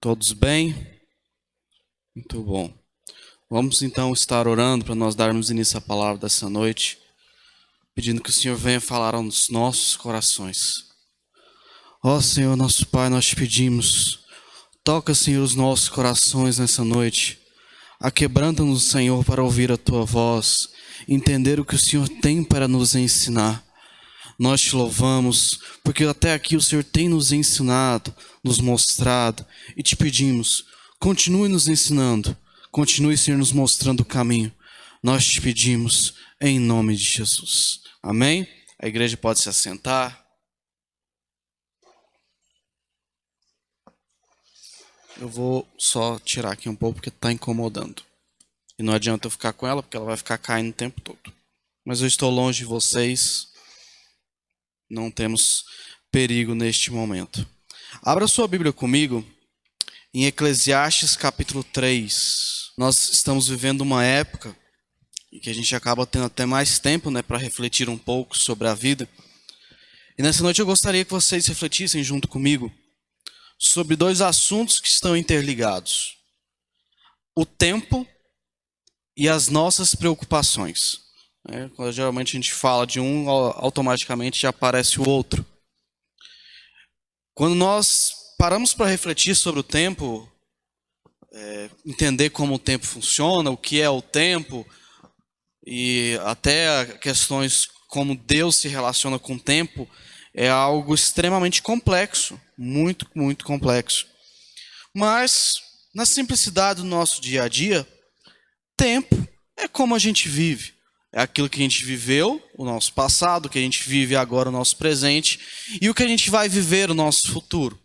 Todos bem? Muito bom. Vamos então estar orando para nós darmos início à palavra dessa noite, pedindo que o Senhor venha falar aos nossos corações. Ó Senhor, nosso Pai, nós te pedimos, toca, Senhor, os nossos corações nessa noite. Aquebranta-nos, Senhor, para ouvir a Tua voz, entender o que o Senhor tem para nos ensinar. Nós te louvamos, porque até aqui o Senhor tem nos ensinado, nos mostrado, e te pedimos, continue nos ensinando, continue, Senhor, nos mostrando o caminho. Nós te pedimos, em nome de Jesus. Amém? A igreja pode se assentar. Eu vou só tirar aqui um pouco, porque está incomodando. E não adianta eu ficar com ela, porque ela vai ficar caindo o tempo todo. Mas eu estou longe de vocês. Não temos perigo neste momento. Abra sua Bíblia comigo em Eclesiastes capítulo 3. Nós estamos vivendo uma época em que a gente acaba tendo até mais tempo, para refletir um pouco sobre a vida. E nessa noite eu gostaria que vocês refletissem junto comigo sobre dois assuntos que estão interligados: o tempo e as nossas preocupações. Quando geralmente a gente fala de um, automaticamente já aparece o outro. Quando nós paramos para refletir sobre o tempo, entender como o tempo funciona, o que é o tempo, e até questões como Deus se relaciona com o tempo, é algo extremamente complexo, muito, muito complexo. Mas, na simplicidade do nosso dia a dia, tempo é como a gente vive. É aquilo que a gente viveu, o nosso passado, o que a gente vive agora, o nosso presente, e o que a gente vai viver, o nosso futuro.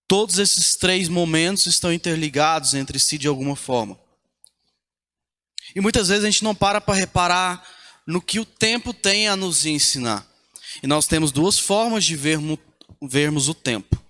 Todos esses três momentos estão interligados entre si de alguma forma. E muitas vezes a gente não para reparar no que o tempo tem a nos ensinar. E nós temos duas formas de vermos o tempo.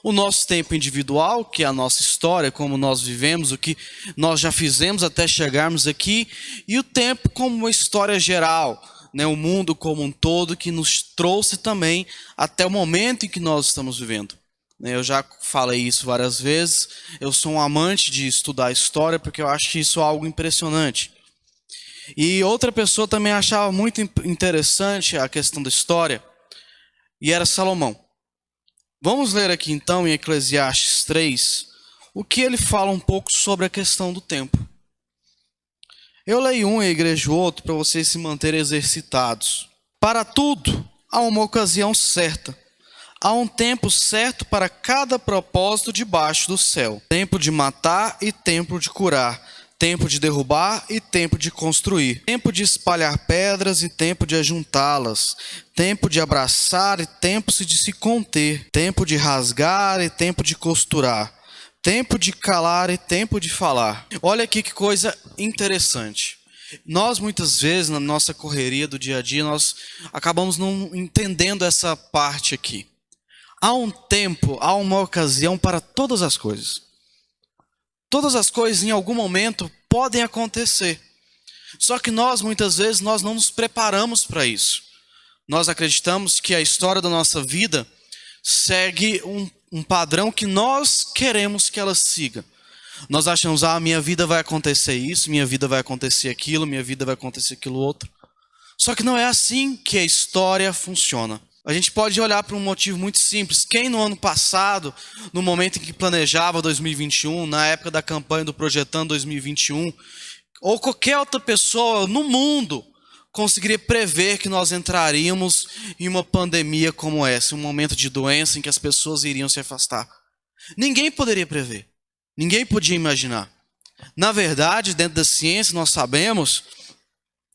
O nosso tempo individual, que é a nossa história, como nós vivemos, o que nós já fizemos até chegarmos aqui. E o tempo como uma história geral, o mundo como um todo, que nos trouxe também até o momento em que nós estamos vivendo. Eu já falei isso várias vezes. Eu sou um amante de estudar história, porque eu acho isso algo impressionante. E outra pessoa também achava muito interessante a questão da história, e era Salomão. Vamos ler aqui então em Eclesiastes 3, o que ele fala um pouco sobre a questão do tempo. Eu leio um e a igreja outro para vocês se manterem exercitados. Para tudo há uma ocasião certa. Há um tempo certo para cada propósito debaixo do céu. Tempo de matar e tempo de curar. Tempo de derrubar e tempo de construir. Tempo de espalhar pedras e tempo de ajuntá-las. Tempo de abraçar e tempo de se conter. Tempo de rasgar e tempo de costurar. Tempo de calar e tempo de falar. Olha aqui que coisa interessante. Nós muitas vezes na nossa correria do dia a dia, nós acabamos não entendendo essa parte aqui. Há um tempo, há uma ocasião para todas as coisas. Todas as coisas em algum momento podem acontecer. Só que nós muitas vezes nós não nos preparamos para isso. Nós acreditamos que a história da nossa vida segue um padrão que nós queremos que ela siga. Nós achamos, minha vida vai acontecer isso, minha vida vai acontecer aquilo, minha vida vai acontecer aquilo outro. Só que não é assim que a história funciona. A gente pode olhar para um motivo muito simples. Quem no ano passado, no momento em que planejava 2021, na época da campanha do Projetando 2021, ou qualquer outra pessoa no mundo, conseguiria prever que nós entraríamos em uma pandemia como essa, um momento de doença em que as pessoas iriam se afastar? Ninguém poderia prever. Ninguém podia imaginar. Na verdade, dentro da ciência, nós sabemos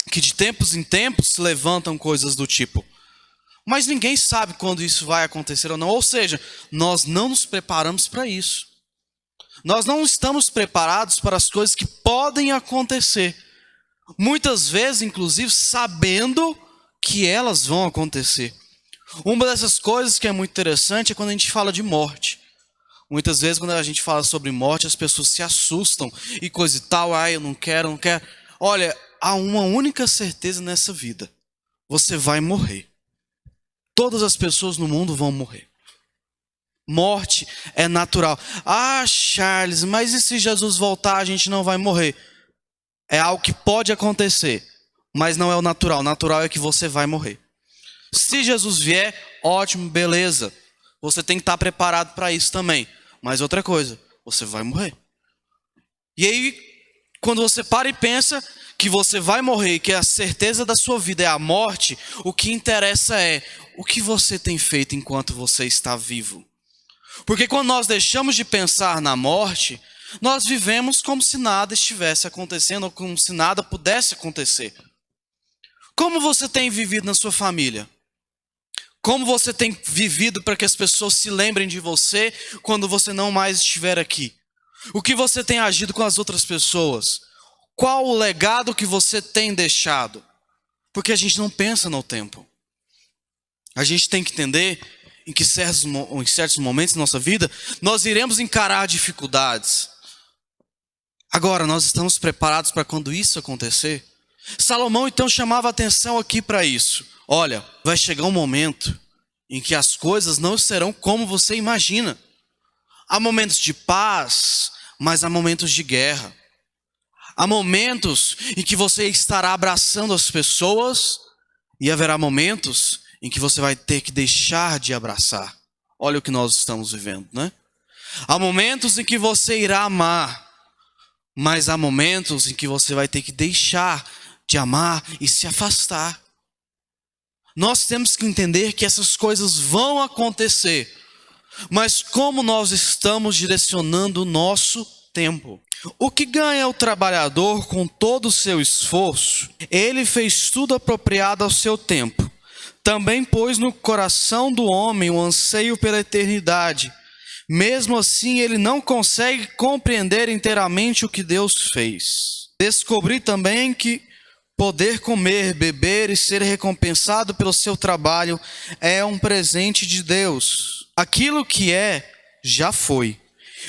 que de tempos em tempos se levantam coisas do tipo. Mas ninguém sabe quando isso vai acontecer ou não. Ou seja, nós não nos preparamos para isso. Nós não estamos preparados para as coisas que podem acontecer. Muitas vezes, inclusive, sabendo que elas vão acontecer. Uma dessas coisas que é muito interessante é quando a gente fala de morte. Muitas vezes, quando a gente fala sobre morte, as pessoas se assustam e coisa e tal. Eu não quero, não quero. Olha, há uma única certeza nessa vida. Você vai morrer. Todas as pessoas no mundo vão morrer. Morte é natural. Ah, Charles, mas e se Jesus voltar, a gente não vai morrer? É algo que pode acontecer, mas não é o natural. O natural é que você vai morrer. Se Jesus vier, ótimo, beleza. Você tem que estar preparado para isso também. Mas outra coisa, você vai morrer. E aí, quando você para e pensa que você vai morrer e que a certeza da sua vida é a morte, o que interessa é o que você tem feito enquanto você está vivo. Porque quando nós deixamos de pensar na morte, nós vivemos como se nada estivesse acontecendo ou como se nada pudesse acontecer. Como você tem vivido na sua família? Como você tem vivido para que as pessoas se lembrem de você quando você não mais estiver aqui? O que você tem agido com as outras pessoas? Qual o legado que você tem deixado? Porque a gente não pensa no tempo. A gente tem que entender em certos momentos da nossa vida, nós iremos encarar dificuldades. Agora, nós estamos preparados para quando isso acontecer? Salomão, então, chamava atenção aqui para isso. Olha, vai chegar um momento em que as coisas não serão como você imagina. Há momentos de paz, mas há momentos de guerra. Há momentos em que você estará abraçando as pessoas e haverá momentos em que você vai ter que deixar de abraçar. Olha o que nós estamos vivendo, né? Há momentos em que você irá amar, mas há momentos em que você vai ter que deixar de amar e se afastar. Nós temos que entender que essas coisas vão acontecer, mas como nós estamos direcionando o nosso tempo? O que ganha o trabalhador com todo o seu esforço? Ele fez tudo apropriado ao seu tempo. Também pôs no coração do homem o anseio pela eternidade. Mesmo assim, ele não consegue compreender inteiramente o que Deus fez. Descobri também que poder comer, beber e ser recompensado pelo seu trabalho é um presente de Deus. Aquilo que é, já foi.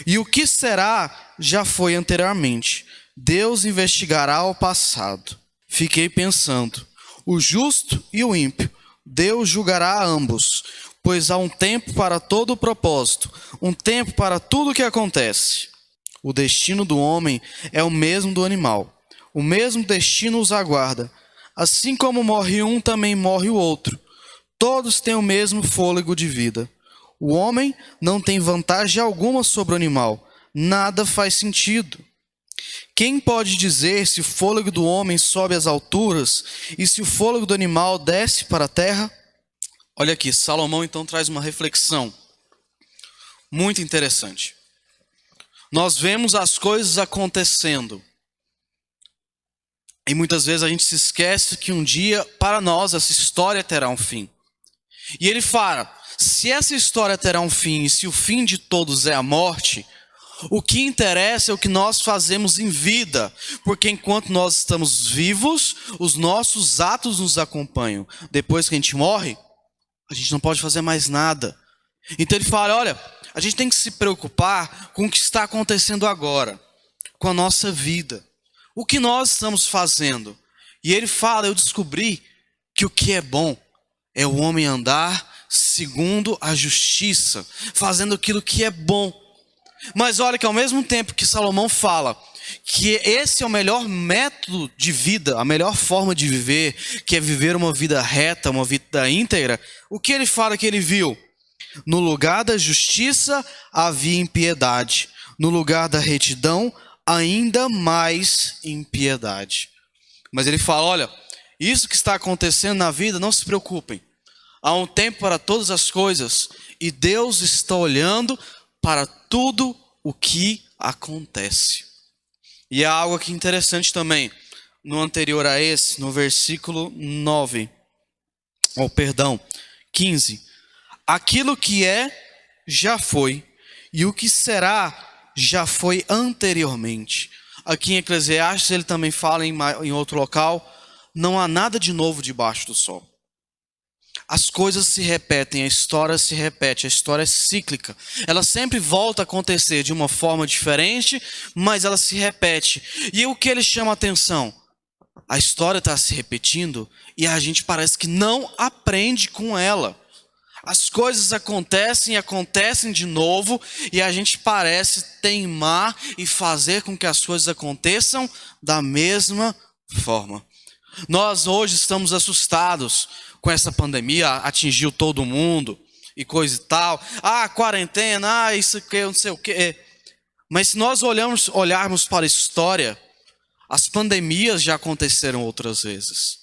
E o que será, já foi anteriormente. Deus investigará o passado. Fiquei pensando, o justo e o ímpio, Deus julgará a ambos, pois há um tempo para todo o propósito, um tempo para tudo o que acontece. O destino do homem é o mesmo do animal. O mesmo destino os aguarda. Assim como morre um, também morre o outro. Todos têm o mesmo fôlego de vida. O homem não tem vantagem alguma sobre o animal. Nada faz sentido. Quem pode dizer se o fôlego do homem sobe às alturas e se o fôlego do animal desce para a terra? Olha aqui, Salomão então traz uma reflexão muito interessante. Nós vemos as coisas acontecendo. E muitas vezes a gente se esquece que um dia, para nós, essa história terá um fim. E ele fala, se essa história terá um fim e se o fim de todos é a morte, o que interessa é o que nós fazemos em vida, porque enquanto nós estamos vivos, os nossos atos nos acompanham. Depois que a gente morre, a gente não pode fazer mais nada. Então ele fala, olha, a gente tem que se preocupar com o que está acontecendo agora, com a nossa vida. O que nós estamos fazendo? E ele fala, eu descobri que o que é bom é o homem andar segundo a justiça, fazendo aquilo que é bom. Mas olha que ao mesmo tempo que Salomão fala que esse é o melhor método de vida, a melhor forma de viver, que é viver uma vida reta, uma vida íntegra, o que ele fala que ele viu? No lugar da justiça havia impiedade, no lugar da retidão ainda mais impiedade. Mas ele fala, olha, isso que está acontecendo na vida, não se preocupem. Há um tempo para todas as coisas e Deus está olhando para tudo o que acontece. E há algo aqui interessante também, no anterior a esse, no versículo 15. Aquilo que é, já foi, e o que será, já foi anteriormente. Aqui em Eclesiastes ele também fala em outro local, não há nada de novo debaixo do sol. As coisas se repetem, a história se repete, a história é cíclica. Ela sempre volta a acontecer de uma forma diferente, mas ela se repete. E o que ele chama a atenção? A história está se repetindo e a gente parece que não aprende com ela. As coisas acontecem e acontecem de novo, e a gente parece teimar e fazer com que as coisas aconteçam da mesma forma. Nós hoje estamos assustados com essa pandemia, atingiu todo mundo e coisa e tal. Ah, quarentena, isso que não sei o quê. Mas se nós olharmos para a história, as pandemias já aconteceram outras vezes.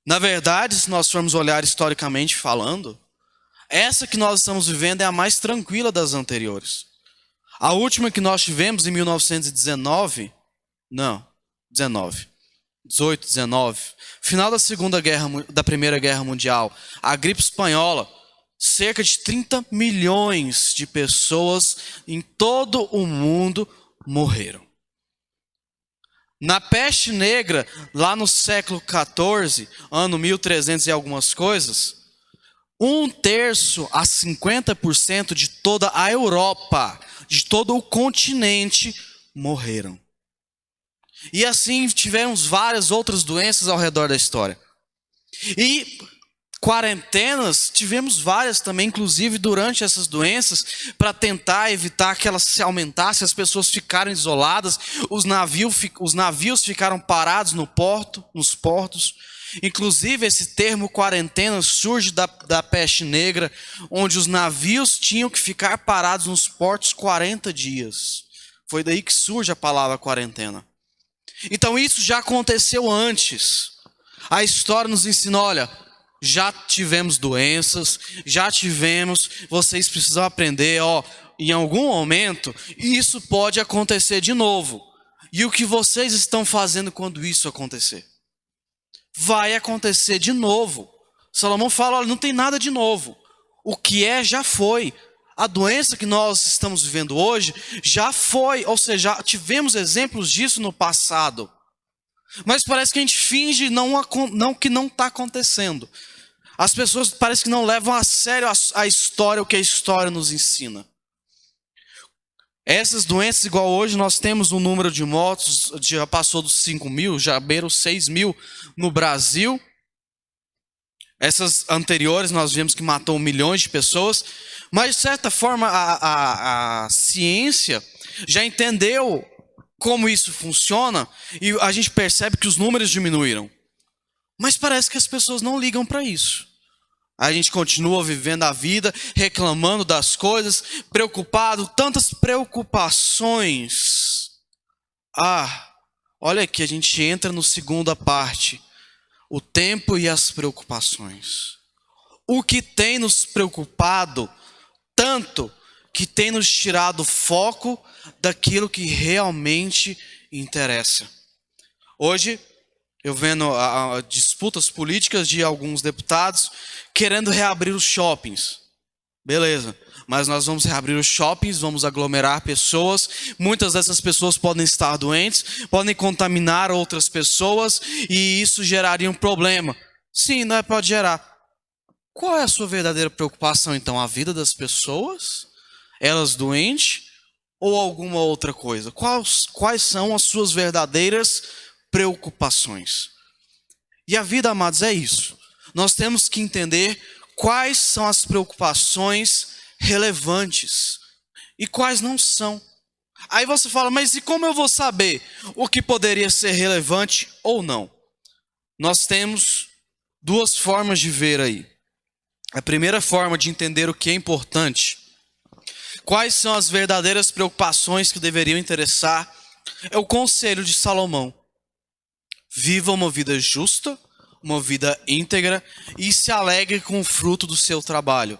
Na verdade, se nós formos olhar historicamente falando, essa que nós estamos vivendo é a mais tranquila das anteriores. A última que nós tivemos em 1919, não, 19, 18, 19, final da Primeira Guerra Mundial, a gripe espanhola, cerca de 30 milhões de pessoas em todo o mundo morreram. Na peste negra, lá no século XIV, ano 1300 e algumas coisas, 1/3 a 50% de toda a Europa, de todo o continente, morreram. E assim tivemos várias outras doenças ao redor da história. E quarentenas, tivemos várias também, inclusive durante essas doenças, para tentar evitar que elas se aumentassem, as pessoas ficaram isoladas, os navios ficaram parados nos portos. Inclusive, esse termo quarentena surge da peste negra, onde os navios tinham que ficar parados nos portos 40 dias. Foi daí que surge a palavra quarentena. Então, isso já aconteceu antes. A história nos ensina, olha, já tivemos doenças, vocês precisam aprender, em algum momento, isso pode acontecer de novo. E o que vocês estão fazendo quando isso acontecer? Vai acontecer de novo. Salomão fala, olha, não tem nada de novo. O que é, já foi. A doença que nós estamos vivendo hoje, já foi. Ou seja, já tivemos exemplos disso no passado. Mas parece que a gente finge que não está acontecendo. As pessoas parecem que não levam a sério a história, o que a história nos ensina. Essas doenças, igual hoje, nós temos um número de mortos, já passou dos 5 mil, já beirou 6 mil no Brasil. Essas anteriores nós vimos que matou milhões de pessoas. Mas, de certa forma, a ciência já entendeu como isso funciona e a gente percebe que os números diminuíram. Mas parece que as pessoas não ligam para isso. A gente continua vivendo a vida, reclamando das coisas, preocupado, tantas preocupações. Olha aqui, a gente entra no segunda parte. O tempo e as preocupações. O que tem nos preocupado tanto que tem nos tirado o foco daquilo que realmente interessa. Hoje, eu vendo disputas políticas de alguns deputados querendo reabrir os shoppings. Beleza, mas nós vamos reabrir os shoppings, vamos aglomerar pessoas. Muitas dessas pessoas podem estar doentes, podem contaminar outras pessoas e isso geraria um problema. Sim, pode gerar. Qual é a sua verdadeira preocupação, então? A vida das pessoas? Elas doentes? Ou alguma outra coisa? Quais são as suas verdadeiras preocupações? E a vida, amados, é isso. Nós temos que entender quais são as preocupações relevantes e quais não são. Aí você fala, mas e como eu vou saber o que poderia ser relevante ou não? Nós temos duas formas de ver aí. A primeira forma de entender o que é importante, quais são as verdadeiras preocupações que deveriam interessar, é o conselho de Salomão. Viva uma vida justa, uma vida íntegra e se alegre com o fruto do seu trabalho.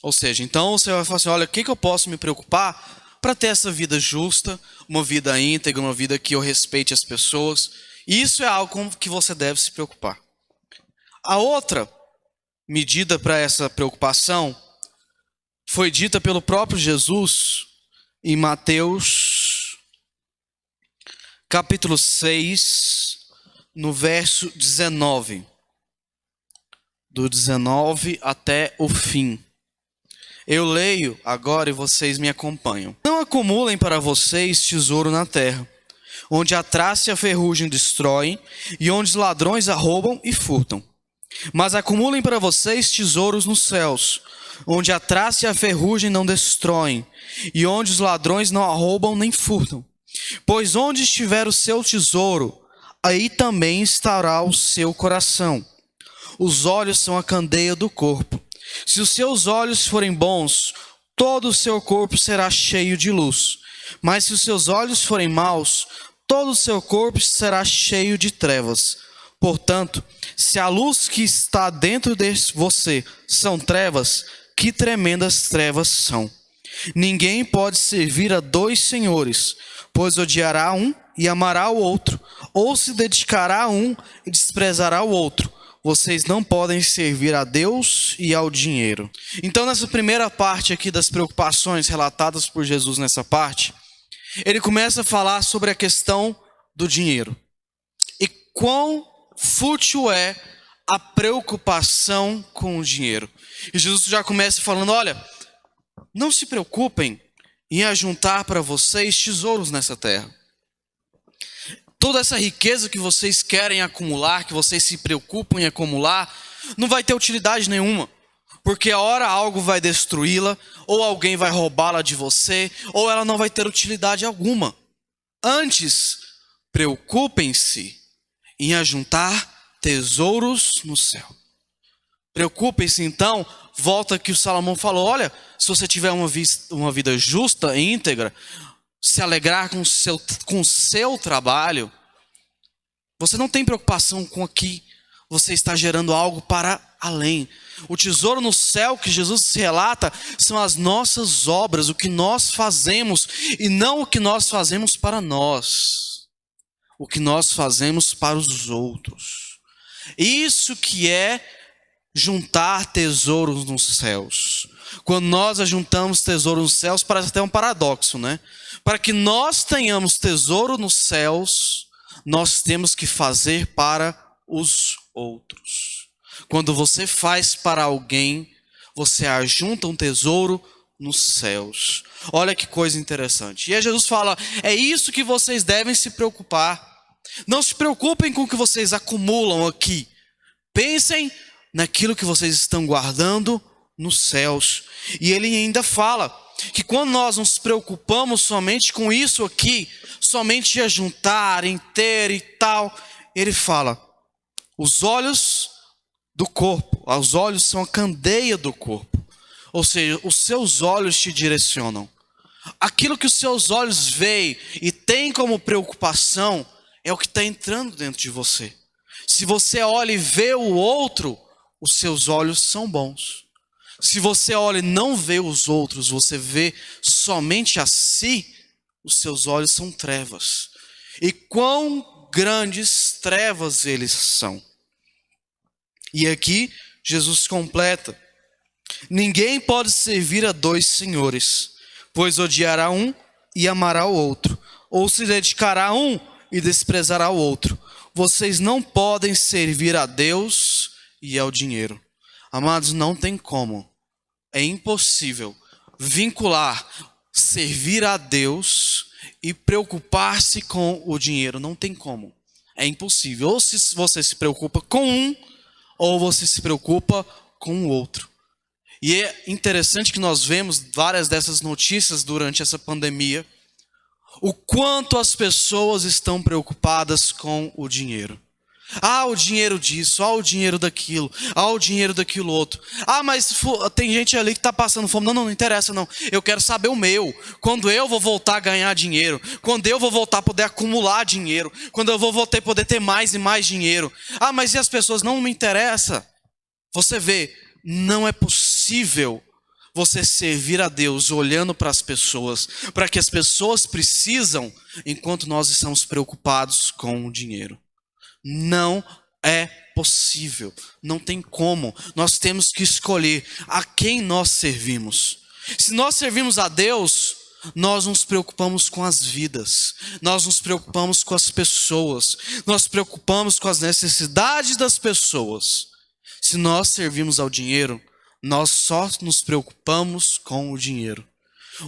Ou seja, então você vai falar assim, olha, o que eu posso me preocupar para ter essa vida justa, uma vida íntegra, uma vida que eu respeite as pessoas. Isso é algo com que você deve se preocupar. A outra medida para essa preocupação foi dita pelo próprio Jesus em Mateus capítulo 6, no verso 19. Do 19 até o fim. Eu leio agora e vocês me acompanham. Não acumulem para vocês tesouro na terra, onde a traça e a ferrugem destroem, e onde os ladrões arrombam e furtam. Mas acumulem para vocês tesouros nos céus, onde a traça e a ferrugem não destroem, e onde os ladrões não roubam nem furtam. Pois onde estiver o seu tesouro, aí também estará o seu coração. Os olhos são a candeia do corpo. Se os seus olhos forem bons, todo o seu corpo será cheio de luz. Mas se os seus olhos forem maus, todo o seu corpo será cheio de trevas. Portanto, se a luz que está dentro de você são trevas, que tremendas trevas são. Ninguém pode servir a dois senhores, pois odiará um e amará o outro, ou se dedicará a um e desprezará o outro. Vocês não podem servir a Deus e ao dinheiro. Então, nessa primeira parte aqui das preocupações relatadas por Jesus nessa parte, ele começa a falar sobre a questão do dinheiro. E quão fútil é a preocupação com o dinheiro. E Jesus já começa falando, olha, não se preocupem em ajuntar para vocês tesouros nessa terra. Toda essa riqueza que vocês querem acumular, que vocês se preocupam em acumular, não vai ter utilidade nenhuma. Porque a hora algo vai destruí-la, ou alguém vai roubá-la de você, ou ela não vai ter utilidade alguma. Antes, preocupem-se em ajuntar tesouros no céu. Preocupem-se então, volta que o Salomão falou, olha, se você tiver uma vida justa e íntegra, se alegrar com o seu trabalho, você não tem preocupação com aqui, você está gerando algo para além. O tesouro no céu que Jesus se relata são as nossas obras, o que nós fazemos, e não o que nós fazemos para nós, o que nós fazemos para os outros. Isso que é juntar tesouros nos céus. Quando nós ajuntamos tesouros nos céus, parece até um paradoxo, né? Para que nós tenhamos tesouro nos céus, nós temos que fazer para os outros. Quando você faz para alguém, você ajunta um tesouro nos céus. Olha que coisa interessante. E aí Jesus fala, é isso que vocês devem se preocupar. Não se preocupem com o que vocês acumulam aqui. Pensem naquilo que vocês estão guardando nos céus. E ele ainda fala que quando nós nos preocupamos somente com isso aqui, somente em ajuntar, em ter e tal, ele fala, os olhos do corpo, os olhos são a candeia do corpo. Ou seja, os seus olhos te direcionam. Aquilo que os seus olhos veem e tem como preocupação é o que está entrando dentro de você. Se você olha e vê o outro, os seus olhos são bons. Se você olha e não vê os outros, você vê somente a si, os seus olhos são trevas. E quão grandes trevas eles são. E aqui Jesus completa. Ninguém pode servir a dois senhores, pois odiará um e amará o outro, ou se dedicará a um e desprezará o outro. Vocês não podem servir a Deus e ao dinheiro. Amados, não tem como. É impossível vincular servir a Deus e preocupar-se com o dinheiro. Não tem como. É impossível. Ou se você se preocupa com um, ou você se preocupa com o outro. E é interessante que nós vemos várias dessas notícias durante essa pandemia. O quanto as pessoas estão preocupadas com o dinheiro. Ah, o dinheiro disso, ah, o dinheiro daquilo, ah, o dinheiro daquilo outro. Ah, mas tem gente ali que está passando fome. Não interessa não. Eu quero saber o meu. Quando eu vou voltar a ganhar dinheiro. Quando eu vou voltar a poder acumular dinheiro. Quando eu vou voltar a poder ter mais e mais dinheiro. Ah, mas e as pessoas? Não me interessa. Você vê, não é possível você servir a Deus olhando para as pessoas, para que as pessoas precisam, enquanto nós estamos preocupados com o dinheiro. Não é possível, não tem como. Nós temos que escolher a quem nós servimos. Se nós servimos a Deus, nós nos preocupamos com as vidas, nós nos preocupamos com as pessoas, nós nos preocupamos com as necessidades das pessoas. Se nós servimos ao dinheiro, nós só nos preocupamos com o dinheiro.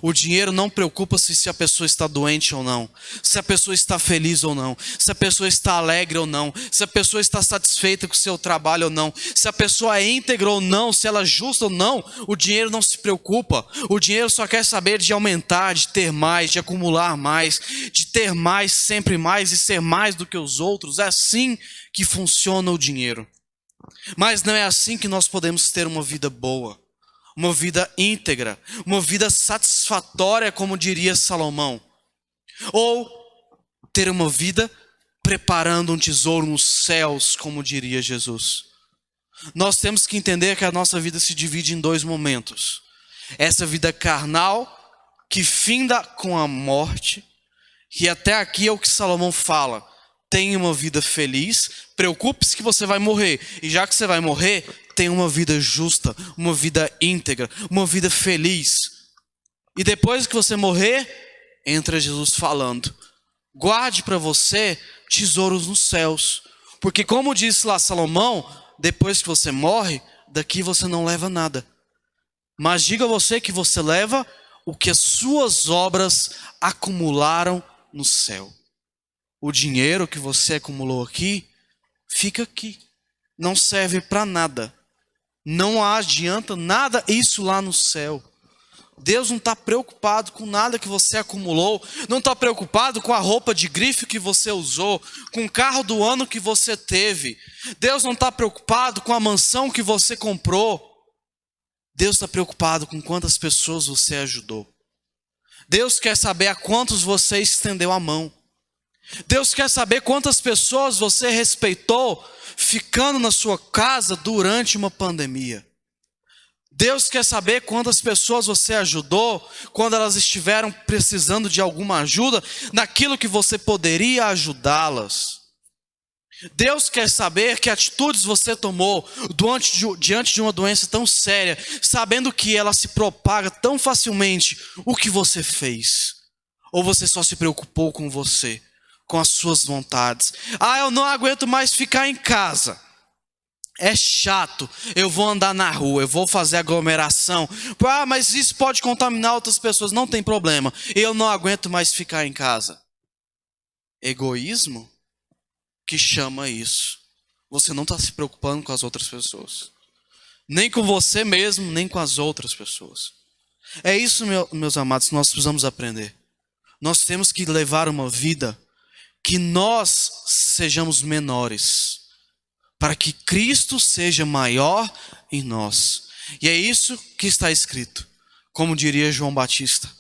O dinheiro não preocupa se a pessoa está doente ou não, se a pessoa está feliz ou não, se a pessoa está alegre ou não, se a pessoa está satisfeita com o seu trabalho ou não, se a pessoa é íntegra ou não, se ela é justa ou não. O dinheiro não se preocupa. O dinheiro só quer saber de aumentar, de ter mais, de acumular mais, de ter mais, sempre mais e ser mais do que os outros. É assim que funciona o dinheiro. Mas não é assim que nós podemos ter uma vida boa, uma vida íntegra, uma vida satisfatória, como diria Salomão. Ou ter uma vida preparando um tesouro nos céus, como diria Jesus. Nós temos que entender que a nossa vida se divide em dois momentos. Essa vida carnal, que finda com a morte, e até aqui é o que Salomão fala. Tenha uma vida feliz, preocupe-se que você vai morrer. E já que você vai morrer, tenha uma vida justa, uma vida íntegra, uma vida feliz. E depois que você morrer, entra Jesus falando: guarde para você tesouros nos céus. Porque como disse lá Salomão, depois que você morre, daqui você não leva nada. Mas diga a você que você leva o que as suas obras acumularam no céu. O dinheiro que você acumulou aqui, fica aqui. Não serve para nada. Não adianta nada isso lá no céu. Deus não está preocupado com nada que você acumulou. Não está preocupado com a roupa de grife que você usou, com o carro do ano que você teve. Deus não está preocupado com a mansão que você comprou. Deus está preocupado com quantas pessoas você ajudou. Deus quer saber a quantos você estendeu a mão. Deus quer saber quantas pessoas você respeitou ficando na sua casa durante uma pandemia. Deus quer saber quantas pessoas você ajudou quando elas estiveram precisando de alguma ajuda naquilo que você poderia ajudá-las. Deus quer saber que atitudes você tomou diante de uma doença tão séria, sabendo que ela se propaga tão facilmente. O que você fez? Ou você só se preocupou com você, com as suas vontades? Eu não aguento mais ficar em casa. É chato, eu vou andar na rua, eu vou fazer aglomeração. Mas isso pode contaminar outras pessoas. Não tem problema, eu não aguento mais ficar em casa. Egoísmo que chama isso. Você não está se preocupando com as outras pessoas. Nem com você mesmo, nem com as outras pessoas. É isso, meus amados, que nós precisamos aprender. Nós temos que levar uma vida que nós sejamos menores, para que Cristo seja maior em nós. E é isso que está escrito, como diria João Batista: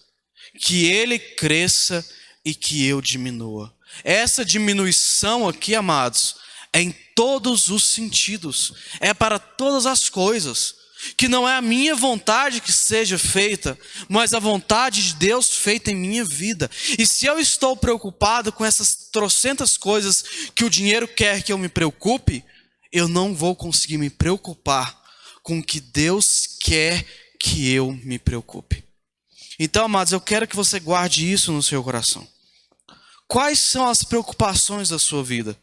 que ele cresça e que eu diminua. Essa diminuição aqui, amados, é em todos os sentidos, é para todas as coisas. Que não é a minha vontade que seja feita, mas a vontade de Deus feita em minha vida. E se eu estou preocupado com essas trocentas coisas que o dinheiro quer que eu me preocupe, eu não vou conseguir me preocupar com o que Deus quer que eu me preocupe. Então, amados, eu quero que você guarde isso no seu coração. Quais são as preocupações da sua vida?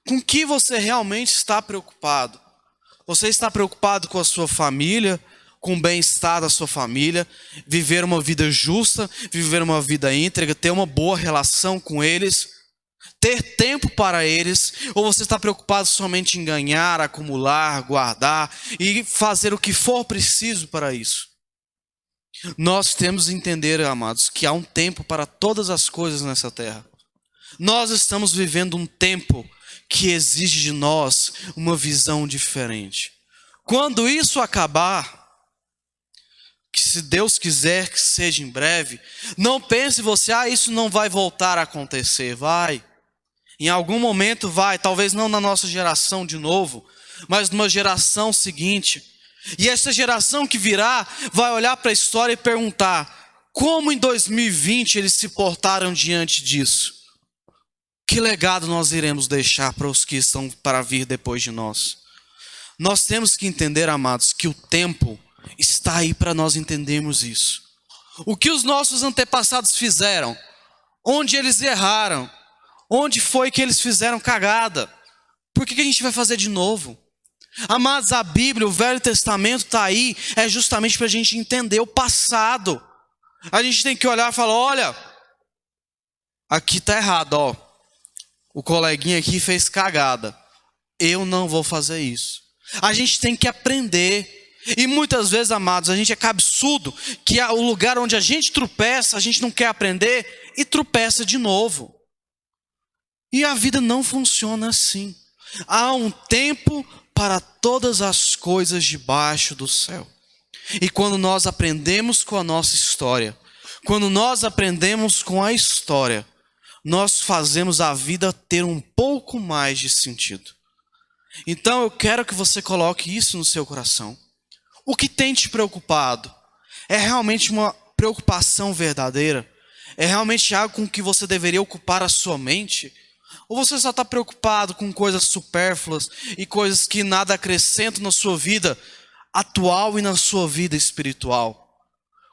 Com que você realmente está preocupado? Você está preocupado com a sua família, com o bem-estar da sua família, viver uma vida justa, viver uma vida íntegra, ter uma boa relação com eles, ter tempo para eles? Ou você está preocupado somente em ganhar, acumular, guardar e fazer o que for preciso para isso? Nós temos que entender, amados, que há um tempo para todas as coisas nessa terra. Nós estamos vivendo um tempo que exige de nós uma visão diferente. Quando isso acabar, que se Deus quiser que seja em breve, não pense você: isso não vai voltar a acontecer. Vai. Em algum momento vai, talvez não na nossa geração de novo, mas numa geração seguinte. E essa geração que virá vai olhar para a história e perguntar: como em 2020 eles se portaram diante disso? Que legado nós iremos deixar para os que estão para vir depois de nós? Nós temos que entender, amados, que o tempo está aí para nós entendermos isso. O que os nossos antepassados fizeram, onde eles erraram, onde foi que eles fizeram cagada, por que a gente vai fazer de novo? Amados, a Bíblia, o Velho Testamento está aí, é justamente para a gente entender o passado. A gente tem que olhar e falar, olha, aqui tá errado, ó. O coleguinha aqui fez cagada. Eu não vou fazer isso. A gente tem que aprender. E muitas vezes, amados, a gente é cabeçudo, que o lugar onde a gente tropeça, a gente não quer aprender e tropeça de novo. E a vida não funciona assim. Há um tempo para todas as coisas debaixo do céu. E quando nós aprendemos com a nossa história, quando nós aprendemos com a história, nós fazemos a vida ter um pouco mais de sentido. Então eu quero que você coloque isso no seu coração. O que tem te preocupado? É realmente uma preocupação verdadeira? É realmente algo com que você deveria ocupar a sua mente? Ou você só está preocupado com coisas supérfluas e coisas que nada acrescentam na sua vida atual e na sua vida espiritual?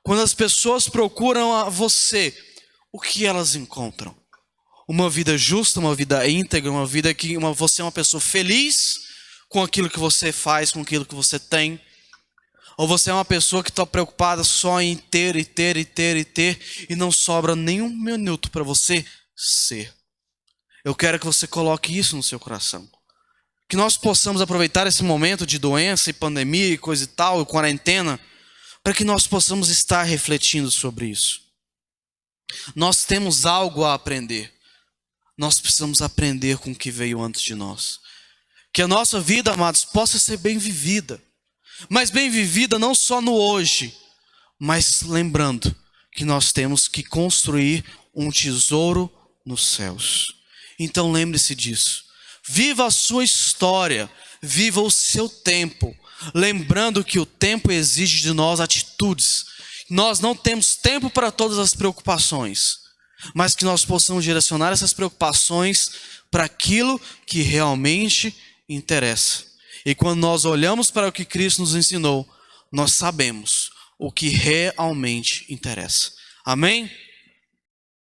Quando as pessoas procuram a você, o que elas encontram? Uma vida justa, uma vida íntegra, uma vida que você é uma pessoa feliz com aquilo que você faz, com aquilo que você tem? Ou você é uma pessoa que está preocupada só em ter e não sobra nenhum minuto para você ser? Eu quero que você coloque isso no seu coração. Que nós possamos aproveitar esse momento de doença e pandemia e coisa e tal, e quarentena, para que nós possamos estar refletindo sobre isso. Nós temos algo a aprender. Nós precisamos aprender com o que veio antes de nós. Que a nossa vida, amados, possa ser bem vivida. Mas bem vivida não só no hoje, mas lembrando que nós temos que construir um tesouro nos céus. Então lembre-se disso. Viva a sua história, viva o seu tempo, lembrando que o tempo exige de nós atitudes. Nós não temos tempo para todas as preocupações, mas que nós possamos direcionar essas preocupações para aquilo que realmente interessa. E quando nós olhamos para o que Cristo nos ensinou, nós sabemos o que realmente interessa. Amém?